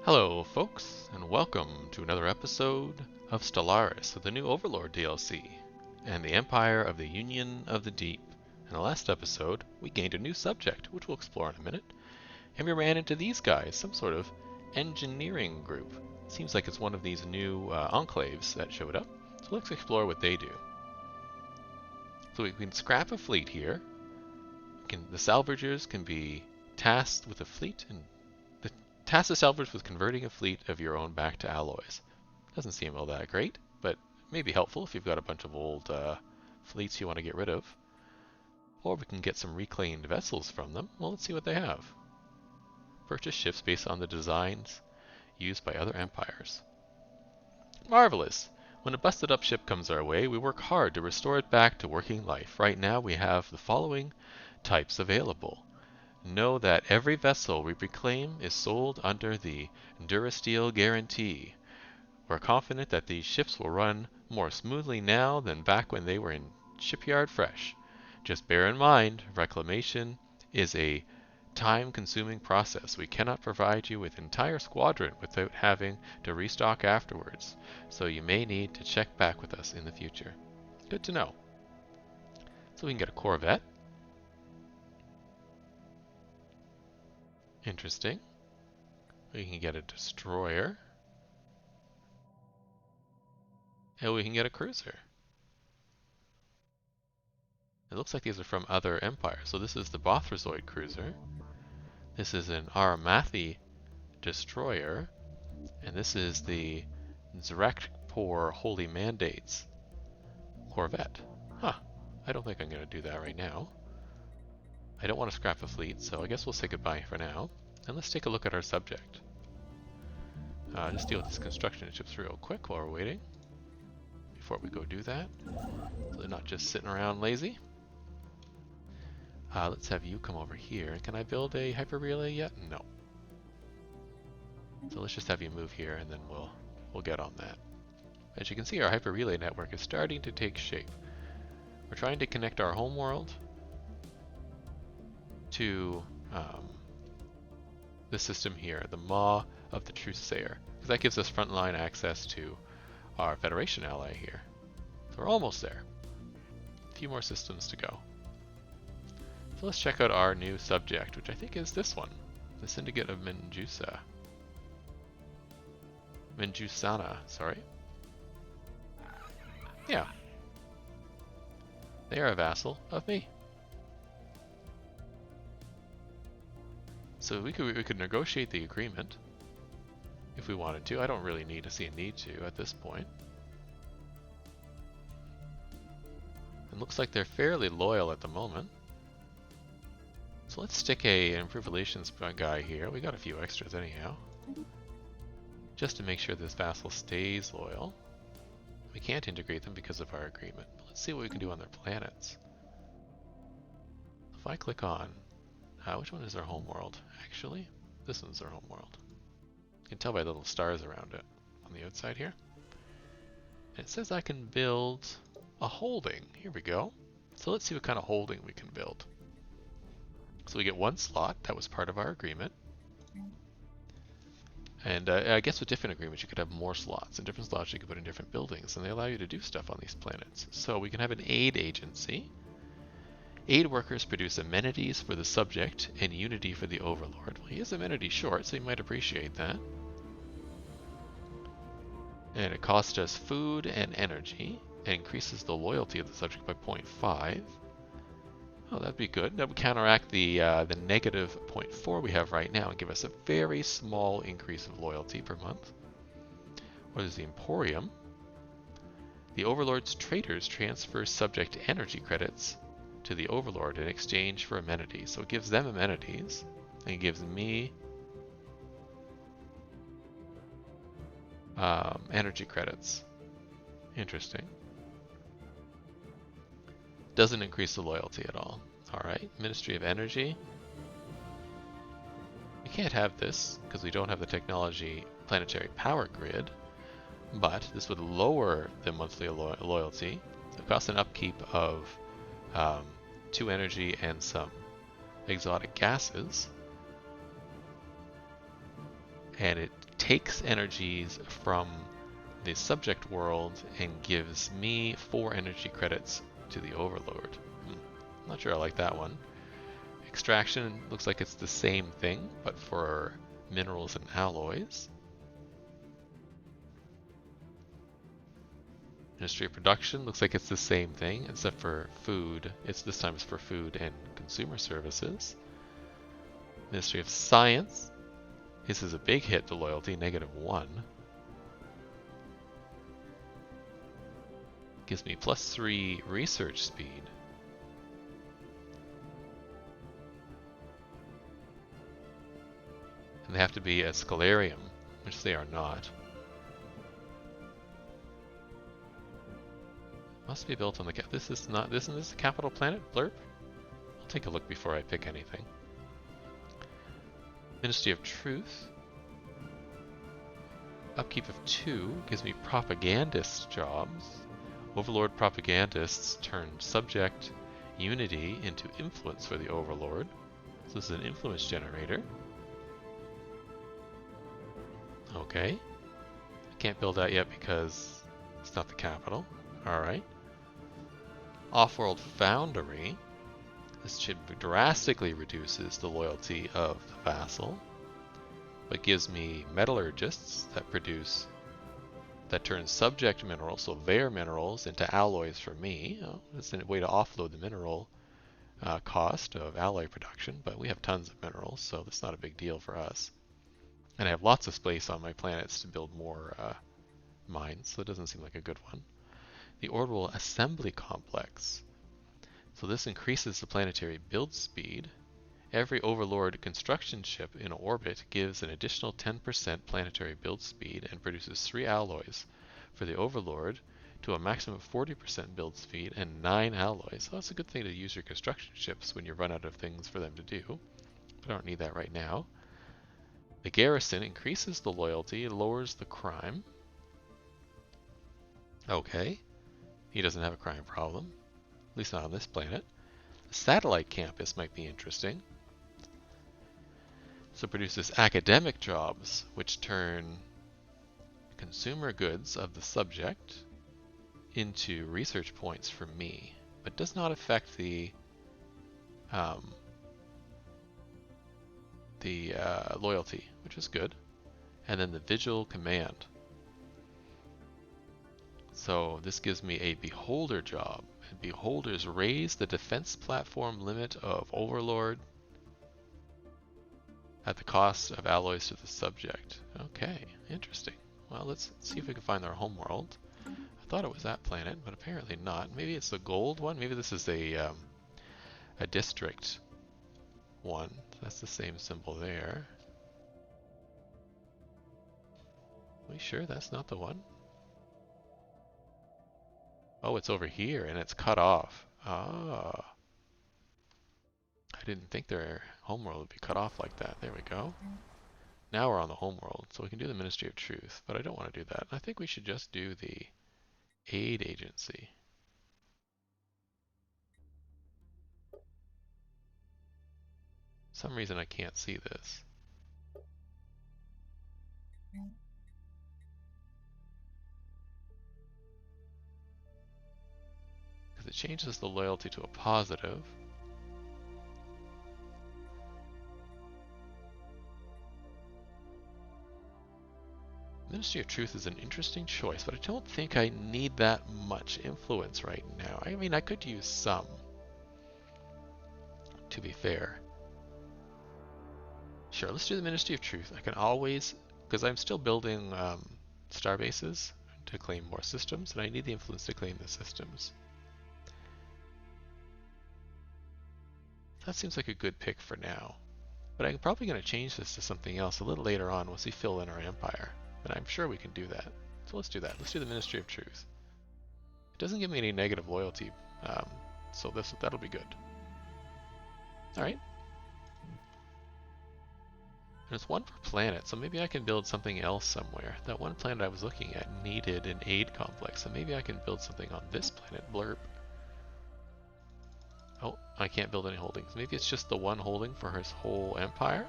Hello folks, and welcome to another episode of Stellaris with the new Overlord DLC, and the Empire of the Union of the Deep. In the last episode, we gained a new subject, which we'll explore in a minute, and we ran into these guys, some sort of engineering group. Seems like it's one of these new enclaves that showed up, so let's explore what they do. So we can scrap a fleet here. The salvagers can be tasked with a fleet and task the salvagers with converting a fleet of your own back to alloys. Doesn't seem all that great, but may be helpful if you've got a bunch of old fleets you want to get rid of. Or we can get some reclaimed vessels from them. Well, let's see what they have. Purchase ships based on the designs used by other empires. Marvelous! When a busted up ship comes our way, we work hard to restore it back to working life. Right now we have the following types available. Know that every vessel we reclaim is sold under the Durasteel guarantee. We're confident that these ships will run more smoothly now than back when they were in shipyard fresh. Just bear in mind, reclamation is a time-consuming process. We cannot provide you with an entire squadron without having to restock afterwards, so you may need to check back with us in the future. Good to know. So we can get a corvette. Interesting. We can get a destroyer. And we can get a cruiser. It looks like these are from other empires. So this is the Bothrazoid cruiser. This is an Aramathi destroyer. And this is the Zrakpor Holy Mandates corvette. Huh. I don't think I'm going to do that right now. I don't want to scrap a fleet, so I guess we'll say goodbye for now. And let's take a look at our subject. Just deal with this construction ships real quick while we're waiting. Before we go do that. So they're not just sitting around lazy. Let's have you come over here. Can I build a hyper relay yet? No. So let's just have you move here and then we'll get on that. As you can see, our hyper relay network is starting to take shape. We're trying to connect our homeworld to this system here, the Maw of the Truthsayer, because that gives us frontline access to our Federation ally here. So we're almost there. A few more systems to go. So let's check out our new subject, which I think is this one, the Syndicate of Menjusana, sorry. Yeah. They are a vassal of me. So we could negotiate the agreement if we wanted to. I don't really see a need to at this point. It looks like they're fairly loyal at the moment. So let's stick an improved relations guy here. We got a few extras anyhow. Just to make sure this vassal stays loyal. We can't integrate them because of our agreement. But let's see what we can do on their planets. If I click on which one is our homeworld? Actually, this one's our homeworld. You can tell by the little stars around it on the outside here. And it says I can build a holding. Here we go. So let's see what kind of holding we can build. So we get one slot. That was part of our agreement. And I guess with different agreements you could have more slots. And different slots you could put in different buildings. And they allow you to do stuff on these planets. So we can have an aid agency. Aid workers produce amenities for the subject and unity for the Overlord. Well, he is amenity short, so you might appreciate that. And it costs us food and energy, and increases the loyalty of the subject by 0.5. Oh, that'd be good. That would counteract the negative 0.4 we have right now and give us a very small increase of loyalty per month. What is the Emporium? The Overlord's traders transfer subject energy credits to the Overlord in exchange for amenities. So it gives them amenities, and it gives me energy credits. Interesting. Doesn't increase the loyalty at all. Alright, Ministry of Energy. We can't have this because we don't have the technology planetary power grid, but this would lower the monthly loyalty. It costs an upkeep of 2 energy and some exotic gases. And it takes energies from the subject world and gives me 4 energy credits to the Overlord. Not sure I like that one. Extraction looks like it's the same thing, but for minerals and alloys. Ministry of Production looks like it's the same thing, except for food. This time it's for food and consumer services. Ministry of Science. This is a big hit to loyalty, -1. Gives me +3 research speed. And they have to be a Scalarium, which they are not. Must be built on the this is not isn't this a capital planet? Blurb? I'll take a look before I pick anything. Ministry of Truth. Upkeep of 2 gives me propagandist jobs. Overlord propagandists turn subject unity into influence for the Overlord. So this is an influence generator. Okay. I can't build that yet because it's not the capital. Alright. Off-world Foundry. This should drastically reduces the loyalty of the vassal, but gives me metallurgists that turn subject minerals, so their minerals, into alloys for me. It's a way to offload the mineral cost of alloy production, but we have tons of minerals, so that's not a big deal for us. And I have lots of space on my planets to build more mines, so it doesn't seem like a good one. The Orbital Assembly Complex. So this increases the planetary build speed. Every Overlord construction ship in orbit gives an additional 10% planetary build speed and produces 3 alloys for the Overlord to a maximum of 40% build speed and 9 alloys. So that's a good thing to use your construction ships when you run out of things for them to do. But I don't need that right now. The Garrison increases the loyalty, lowers the crime. Okay. He doesn't have a crime problem. At least not on this planet. The satellite campus might be interesting. So it produces academic jobs, which turn consumer goods of the subject into research points for me, but does not affect the loyalty, which is good. And then the Vigil Command. So this gives me a Beholder job. And Beholders raise the defense platform limit of Overlord at the cost of alloys to the subject. Okay, interesting. Well, let's see if we can find our homeworld. I thought it was that planet, but apparently not. Maybe it's the gold one. Maybe this is a district one. That's the same symbol there. Are we sure that's not the one? Oh, it's over here, and it's cut off. Ah. I didn't think their homeworld would be cut off like that. There we go. Now we're on the homeworld, so we can do the Ministry of Truth, but I don't want to do that. I think we should just do the aid agency. For some reason I can't see this. Because it changes the loyalty to a positive. Ministry of Truth is an interesting choice, but I don't think I need that much influence right now. I mean, I could use some, to be fair. Sure, let's do the Ministry of Truth. I can always, because I'm still building star bases to claim more systems, and I need the influence to claim the systems. That seems like a good pick for now. But I'm probably going to change this to something else a little later on once we fill in our empire. But I'm sure we can do that. So let's do that. Let's do the Ministry of Truth. It doesn't give me any negative loyalty, so that'll be good. Alright. And it's one per planet, so maybe I can build something else somewhere. That one planet I was looking at needed an aid complex, so maybe I can build something on this planet, Blurb. Oh, I can't build any holdings. Maybe it's just the one holding for his whole empire?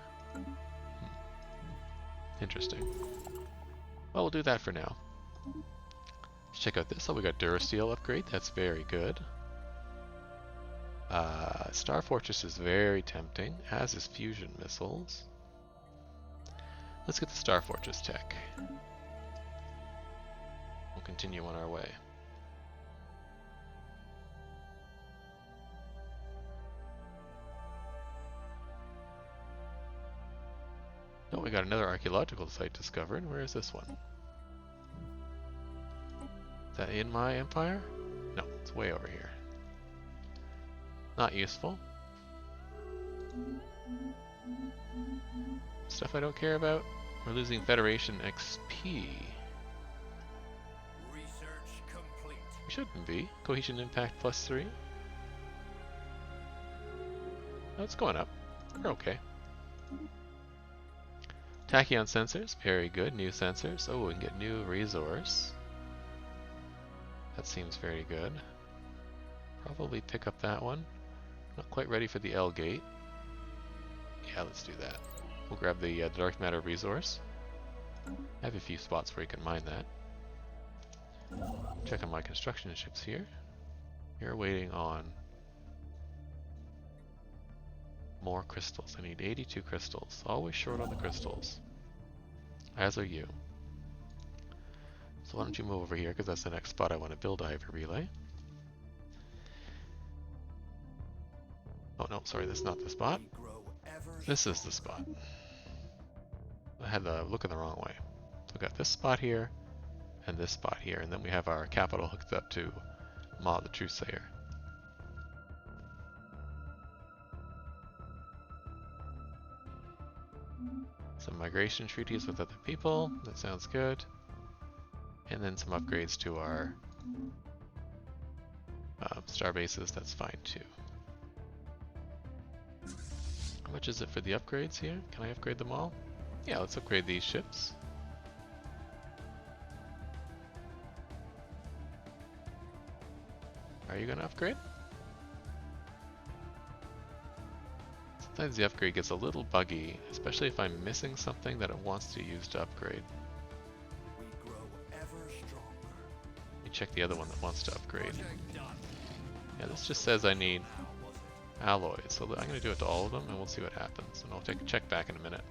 Interesting. Well, we'll do that for now. Let's check out this. Oh, we got Durasteel upgrade. That's very good. Star Fortress is very tempting, as is fusion missiles. Let's get the Star Fortress tech. We'll continue on our way. Oh, we got another archaeological site discovered. Where is this one? Is that in my empire? No, it's way over here. Not useful. Stuff I don't care about. We're losing Federation XP. Research complete. We shouldn't be. Cohesion impact +3. Oh, it's going up. We're okay. Tachyon sensors, very good. New sensors. Oh, we can get new resource. That seems very good. Probably pick up that one. Not quite ready for the L gate. Yeah, let's do that. We'll grab the dark matter resource. I have a few spots where you can mine that. Check on my construction ships here. You're waiting on more crystals. I need 82 crystals. Always short on the crystals. As are you. So why don't you move over here, because that's the next spot I want to build a hyper relay. Oh no, sorry, that's not the spot. This is the spot. I had the look in the wrong way. So we got this spot here, and this spot here, and then we have our capital hooked up to Ma the Truthsayer. Some migration treaties with other people, that sounds good. And then some upgrades to our star bases, that's fine too. How much is it for the upgrades here? Can I upgrade them all? Yeah, let's upgrade these ships. Are you going to upgrade? Sometimes the upgrade gets a little buggy, especially if I'm missing something that it wants to use to upgrade. We grow ever stronger. Let me check the other one that wants to upgrade. Yeah, this just says I need alloys, so I'm going to do it to all of them and we'll see what happens. And I'll take a check back in a minute.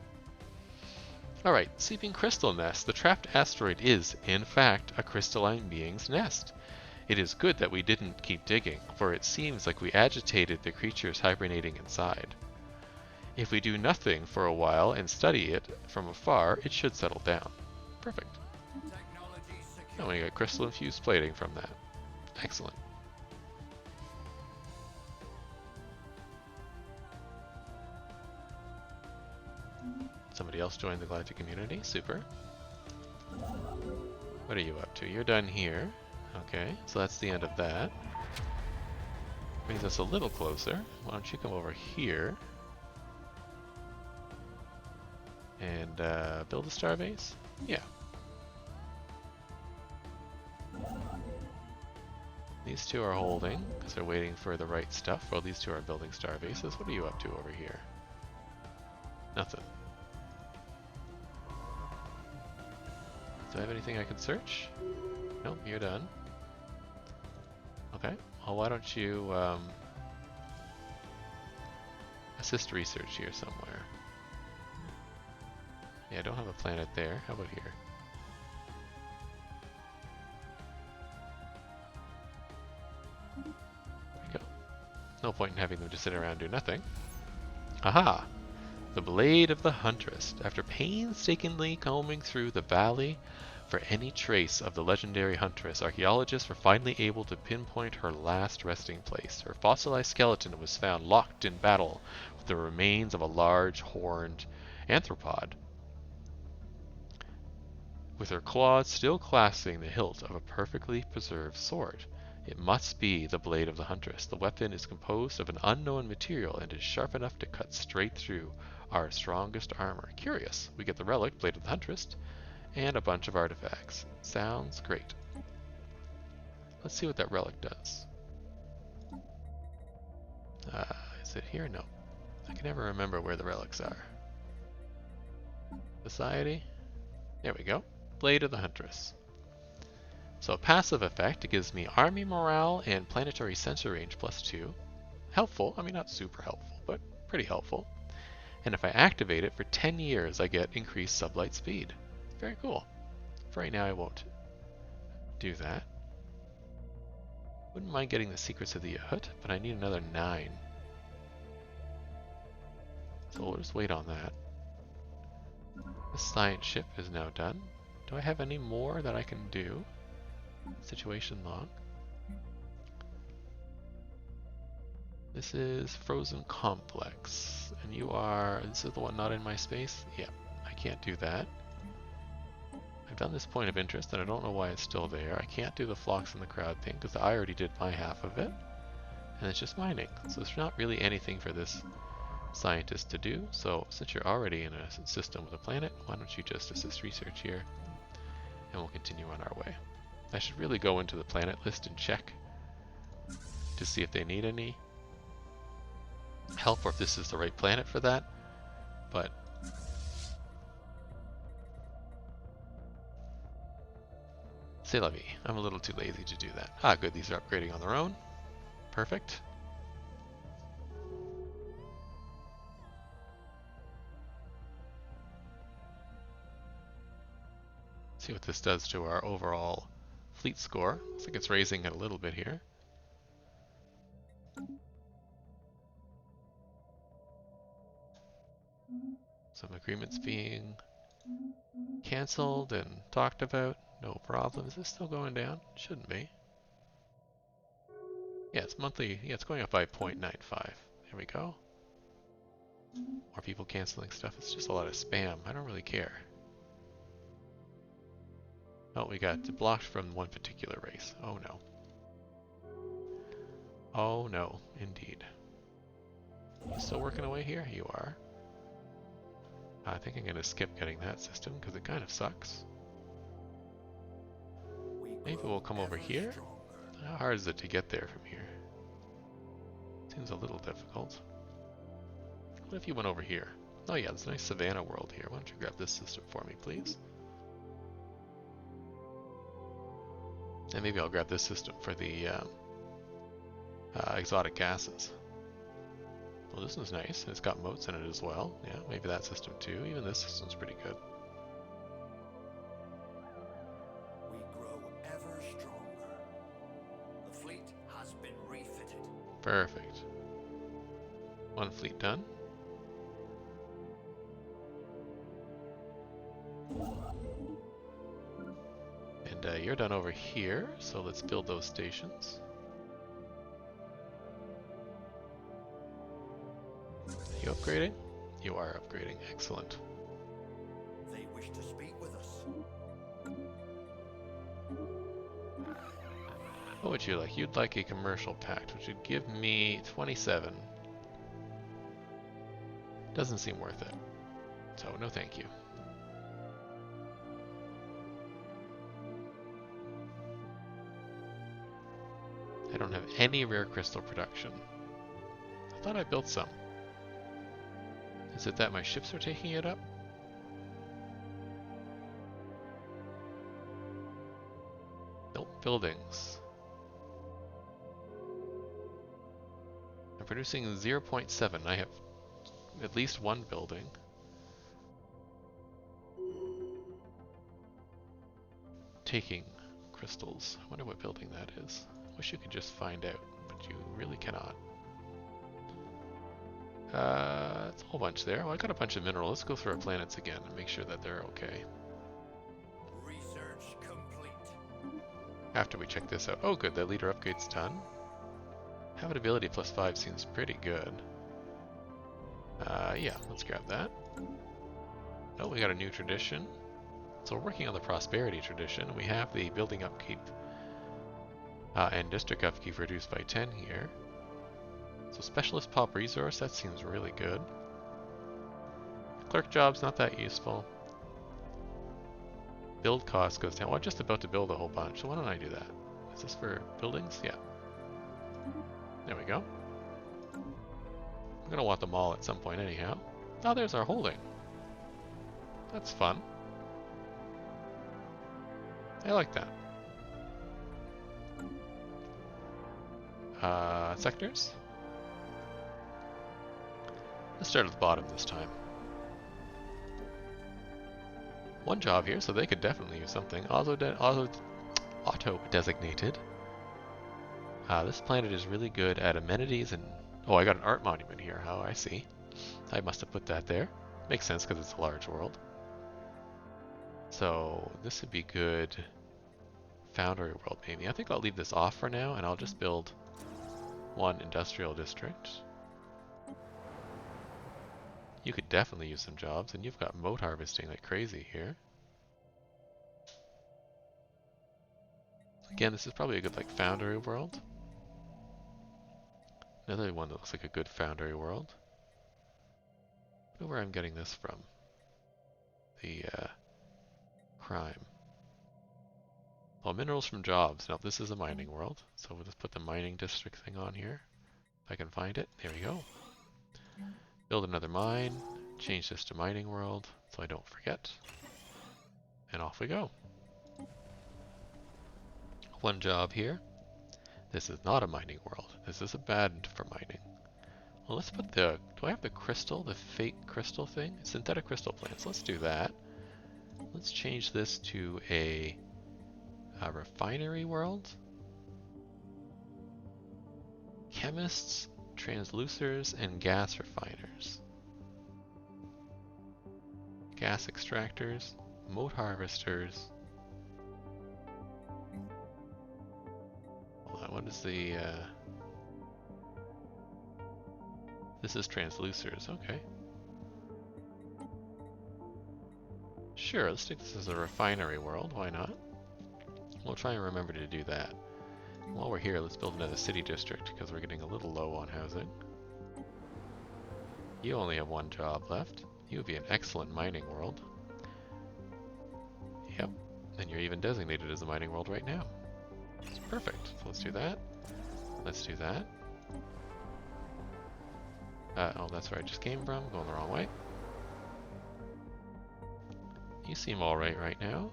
Alright, Seeping Crystal Nest. The trapped asteroid is, in fact, a crystalline being's nest. It is good that we didn't keep digging, for it seems like we agitated the creatures hibernating inside. If we do nothing for a while and study it from afar, it should settle down. Perfect. And we got crystal infused plating from that. Excellent. Somebody else joined the galactic community. Super. What are you up to? You're done here. Okay, so that's the end of that. Brings us a little closer. Why don't you come over here and build a starbase? Yeah. These two are holding because they're waiting for the right stuff. Well, these two are building starbases. What are you up to over here? Nothing. Do I have anything I can search? Nope, you're done. Okay, well why don't you assist research here somewhere. Yeah, I don't have a planet there. How about here? There we go. No point in having them just sit around and do nothing. Aha! The blade of the Huntress. After painstakingly combing through the valley for any trace of the legendary Huntress, archaeologists were finally able to pinpoint her last resting place. Her fossilized skeleton was found locked in battle with the remains of a large horned anthropod, with her claws still clasping the hilt of a perfectly preserved sword. It must be the blade of the Huntress. The weapon is composed of an unknown material and is sharp enough to cut straight through our strongest armor. Curious. We get the relic, Blade of the Huntress, and a bunch of artifacts. Sounds great. Let's see what that relic does. Is it here? No. I can never remember where the relics are. Society? There we go. Blade of the Huntress. So a passive effect, it gives me army morale and planetary sensor range +2. Helpful, I mean not super helpful, but pretty helpful. And if I activate it for 10 years, I get increased sublight speed. Very cool. For right now, I won't do that. Wouldn't mind getting the secrets of the Yahut, but I need another 9. So we'll just wait on that. The science ship is now done. Do I have any more that I can do? Situation log. This is Frozen Complex. And you are... This is the one not in my space? Yeah, I can't do that. I've done this point of interest and I don't know why it's still there. I can't do the flocks and the crowd thing because I already did my half of it. And it's just mining. So there's not really anything for this scientist to do. So since you're already in a system with a planet, why don't you just assist research here and we'll continue on our way. I should really go into the planet list and check to see if they need any help or if this is the right planet for that. But Cest la Vie. I'm a little too lazy to do that. Ah, good. These are upgrading on their own. Perfect. See what this does to our overall fleet score. Looks like it's raising it a little bit here. Some agreements being cancelled and talked about. No problem. Is this still going down? Shouldn't be. Yeah, it's monthly. Yeah, it's going up by 0.95. There we go. More people canceling stuff. It's just a lot of spam. I don't really care. Oh, we got blocked from one particular race. Oh no. Oh no, indeed. You still working away here? You are. I think I'm going to skip getting that system because it kind of sucks. Maybe we'll come over here. How hard is it to get there from here? Seems a little difficult. What if you went over here? Oh yeah, there's a nice Savannah world here. Why don't you grab this system for me, please? And maybe I'll grab this system for the exotic gases. Well, this one's nice. It's got moats in it as well. Yeah, maybe that system too. Even this system's pretty good. We grow ever stronger. The fleet has been refitted. Perfect. One fleet done. And you're done over here, so let's build those stations. You upgrading? You are upgrading. Excellent. They wish to speak with us. What would you like? You'd like a commercial pact, which would give me 27. Doesn't seem worth it. So, no thank you. I don't have any rare crystal production. I thought I built some. Is it that my ships are taking it up? Nope, buildings. I'm producing 0.7. I have at least one building. Taking crystals. I wonder what building that is. Wish you could just find out, but you really cannot. It's a whole bunch there. Well, I got a bunch of minerals. Let's go through our planets again and make sure that they're okay. Research complete. After we check this out. Oh good, that leader upgrade's done. Habitability +5 seems pretty good. Yeah, let's grab that. Oh, we got a new tradition. So we're working on the prosperity tradition. We have the building upkeep and district upkeep reduced by 10 here. So specialist pop resource, that seems really good. Clerk job's not that useful. Build cost goes down. Well, I'm just about to build a whole bunch, so why don't I do that? Is this for buildings? Yeah. There we go. I'm gonna want them all at some point anyhow. Oh, there's our holding. That's fun. I like that. Sectors? Let's start at the bottom this time. One job here, so they could definitely use something. Auto-designated. This planet is really good at amenities and... Oh, I got an art monument here. Oh, I see. I must have put that there. Makes sense because it's a large world. So this would be good. Foundry world, maybe. I think I'll leave this off for now, and I'll just build one industrial district. You could definitely use some jobs, and you've got moat harvesting like crazy here. Again, this is probably a good like foundry world. Another one that looks like a good foundry world. I don't know where I'm getting this from. The crime. Well, minerals from jobs. Now this is a mining world, so we'll just put the mining district thing on here. If I can find it. There we go. Build another mine. Change this to mining world so I don't forget. And off we go. One job here. This is not a mining world. This is abandoned for mining. Well, let's put the... Do I have the crystal? The fake crystal thing? Synthetic crystal plants. Let's do that. Let's change this to a refinery world. Chemists, transducers, and gas refiners. Gas extractors, moat harvesters. Hold on, what is the... This is transducers, okay. Sure, let's take this as a refinery world, why not? We'll try and remember to do that. While we're here, let's build another city district, because we're getting a little low on housing. You only have one job left. You would be an excellent mining world. Yep, and you're even designated as a mining world right now. It's perfect, so let's do that. Let's do that. Oh, that's where I just came from, going the wrong way. You seem alright right now.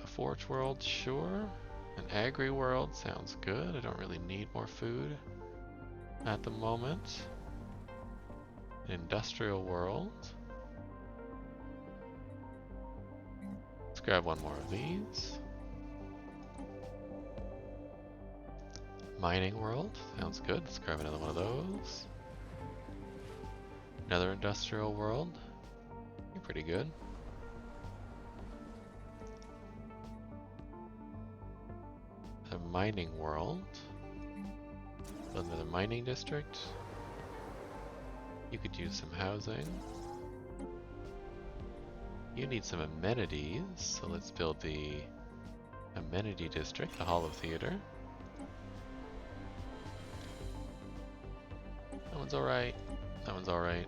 Forge world, sure. An agri world sounds good. I don't really need more food at the moment. An industrial world. Let's grab one more of these. Mining world, sounds good. Let's grab another one of those. Another industrial world. You're pretty good. A mining world. Build another mining district. You could use some housing. You need some amenities, so let's build the amenity district, the Hall of Theater. That one's alright. That one's alright.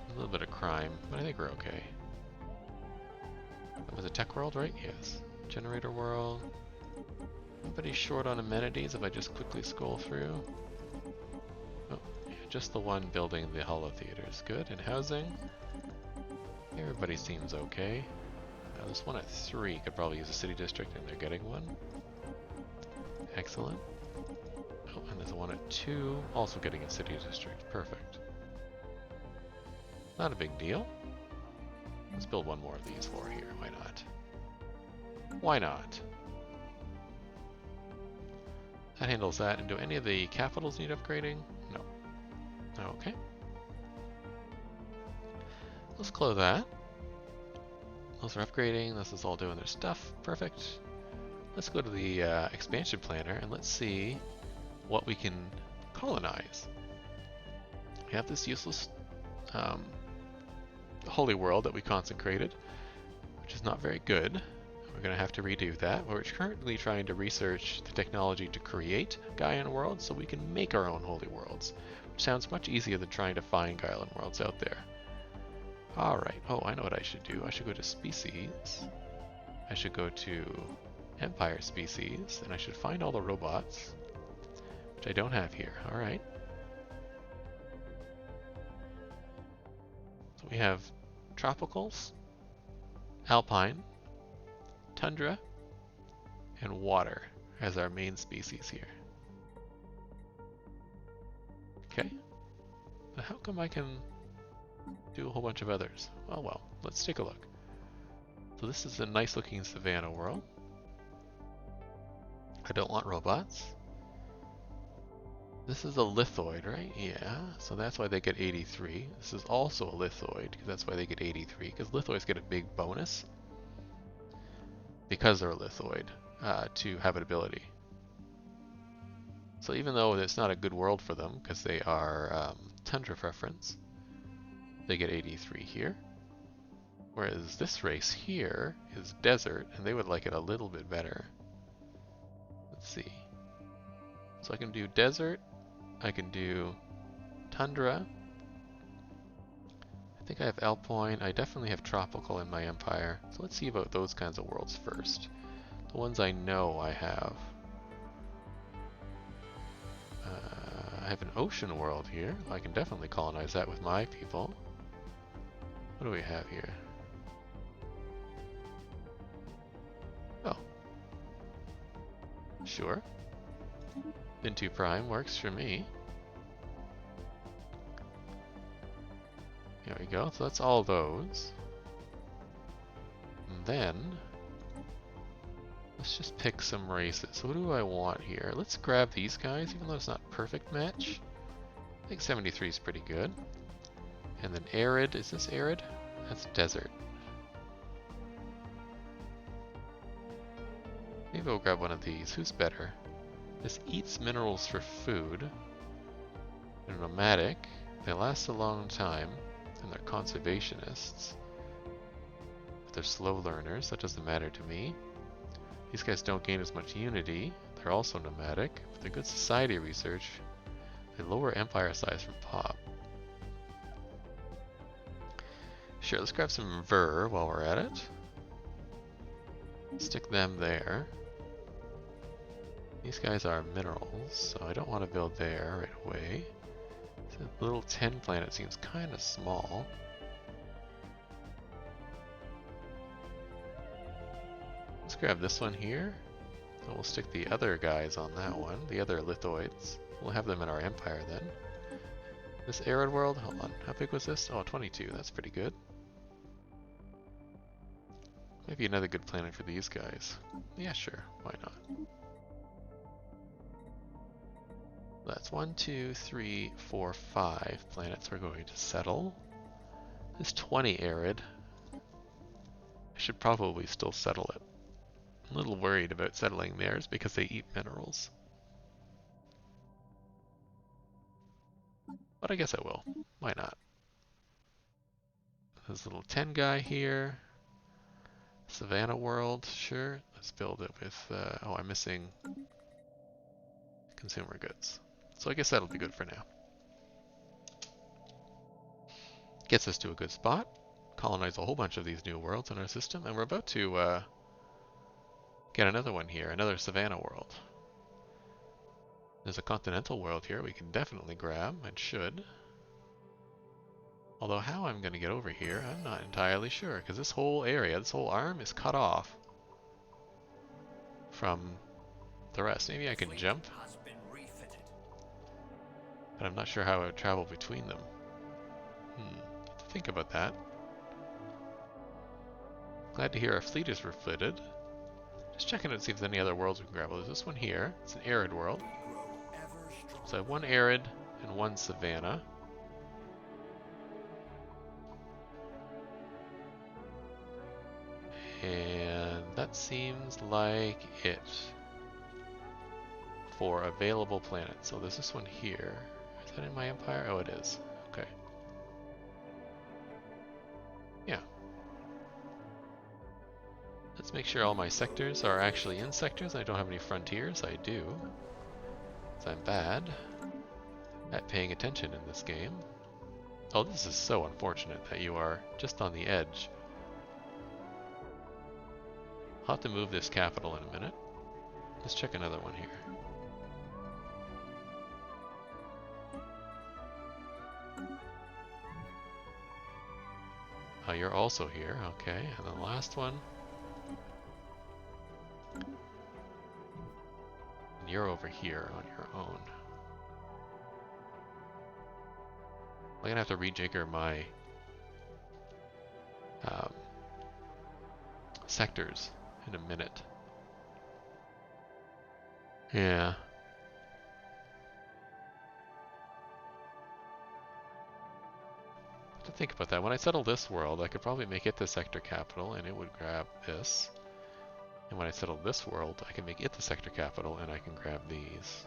A little bit of crime, but I think we're okay. That was a tech world, right? Yes. Generator world. Anybody short on amenities if I just quickly scroll through? Oh, yeah, just the one building the Hall of Theater is good. And housing? Everybody seems okay. There's one at 3. Could probably use a city district and they're getting one. Excellent. Oh, and there's one at 2, also getting a city district. Perfect. Not a big deal. Let's build one more of these for here. Why not? Why not? That handles that. And do any of the capitals need upgrading? No. Okay. Let's close that. Those are upgrading. This is all doing their stuff. Perfect. Let's go to the expansion planner and let's see what we can colonize. We have this useless holy world that we consecrated, which is not very good. We're going to have to redo that. We're currently trying to research the technology to create Gaian worlds so we can make our own holy worlds, which sounds much easier than trying to find Gaian worlds out there. Alright, oh, I know what I should do. I should go to species. I should go to Empire species, and I should find all the robots, which I don't have here. Alright. So we have tropicals, alpine, tundra, and water as our main species here. Okay. But how come I can do a whole bunch of others? Oh well, let's take a look. So this is a nice looking savanna world. I don't want robots. This is a lithoid, right? Yeah, so that's why they get 83. This is also a lithoid, because that's why they get 83, because lithoids get a big bonus because they're a lithoid to habitability. So even though it's not a good world for them, because they are tundra preference, they get 83 here. Whereas this race here is desert, and they would like it a little bit better. Let's see. So I can do desert, I can do tundra. I think I have alpine, I definitely have tropical in my empire. So let's see about those kinds of worlds first. The ones I know I have. I have an ocean world here. I can definitely colonize that with my people. What do we have here? Oh. Sure. Into Prime works for me. There we go. So that's all those. And then let's just pick some races. So what do I want here? Let's grab these guys, even though it's not a perfect match. I think 73 is pretty good. And then arid. Is this arid? That's desert. Maybe we'll grab one of these. Who's better? This eats minerals for food. They're nomadic. They last a long time. And they're conservationists. But they're slow learners. That doesn't matter to me. These guys don't gain as much unity. They're also nomadic. But they're good society research. They lower empire size from pop. Sure, let's grab some Ver while we're at it. Stick them there. These guys are minerals, so I don't want to build there right away. The little 10 planet seems kind of small. Let's grab this one here. And we'll stick the other guys on that one, the other lithoids. We'll have them in our empire then. This arid world, hold on, how big was this? Oh, 22, that's pretty good. Maybe another good planet for these guys. Yeah, sure, why not? That's 1, 2, 3, 4, 5 planets we're going to settle. This 20 arid. I should probably still settle it. I'm a little worried about settling theirs because they eat minerals. But I guess I will. Why not? This little 10 guy here. Savannah world, sure. Let's build it with, oh, I'm missing consumer goods. So I guess that'll be good for now. Gets us to a good spot. Colonize a whole bunch of these new worlds in our system, and we're about to get another one here, another Savannah world. There's a continental world here we can definitely grab, and should. Although how I'm going to get over here, I'm not entirely sure, because this whole area, this whole arm is cut off from the rest. Maybe I can jump, but I'm not sure how I would travel between them. Have to think about that. Glad to hear our fleet is refitted. Just checking to see if there's any other worlds we can grab. Well, there's this one here. It's an arid world. So I have one arid and one savanna. And that seems like it for available planets. So there's this one here. Is that in my empire? Oh, it is. Okay. Yeah. Let's make sure all my sectors are actually in sectors. I don't have any frontiers. I do. So I'm bad at paying attention in this game. Oh, this is so unfortunate that you are just on the edge. I'll have to move this capital in a minute. Let's check another one here. Oh, you're also here. Okay, and then the last one. And you're over here on your own. I'm gonna have to rejigger my sectors in a minute. Yeah. To think about that. When I settle this world, I could probably make it the sector capital and it would grab this. And when I settle this world, I can make it the sector capital and I can grab these.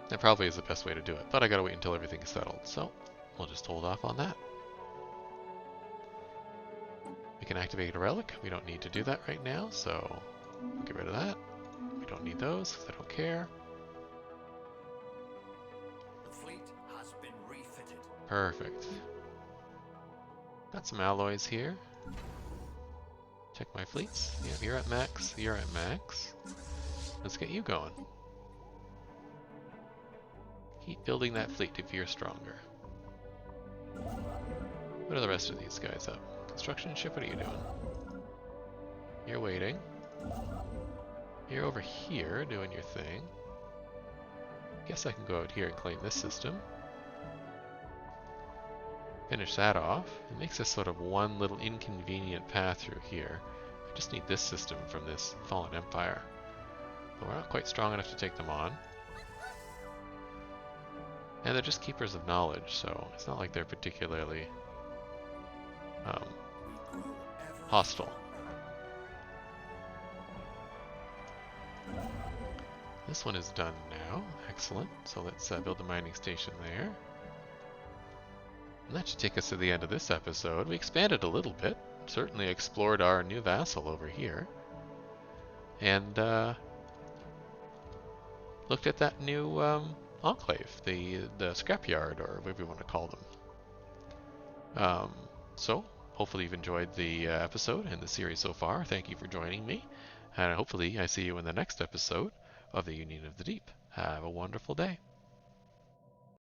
That probably is the best way to do it, but I gotta wait until everything is settled, so we'll just hold off on that. We can activate a relic. We don't need to do that right now, so we'll get rid of that. We don't need those because I don't care. The fleet has been refitted. Perfect. Got some alloys here. Check my fleets. Yeah, you're at max. You're at max. Let's get you going. Keep building that fleet if you're stronger. What are the rest of these guys up? Construction ship, what are you doing? You're waiting. You're over here doing your thing. Guess I can go out here and claim this system. Finish that off. It makes this sort of one little inconvenient path through here. I just need this system from this fallen empire. But we're not quite strong enough to take them on. And they're just keepers of knowledge, so it's not like they're particularly hostile. This one is done now. Excellent. So let's build a mining station there. And that should take us to the end of this episode. We expanded a little bit. Certainly explored our new vassal over here. And looked at that new enclave, the scrapyard, or whatever you want to call them. So, hopefully you've enjoyed the episode and the series so far. Thank you for joining me. And hopefully I see you in the next episode of the Union of the Deep. Have a wonderful day.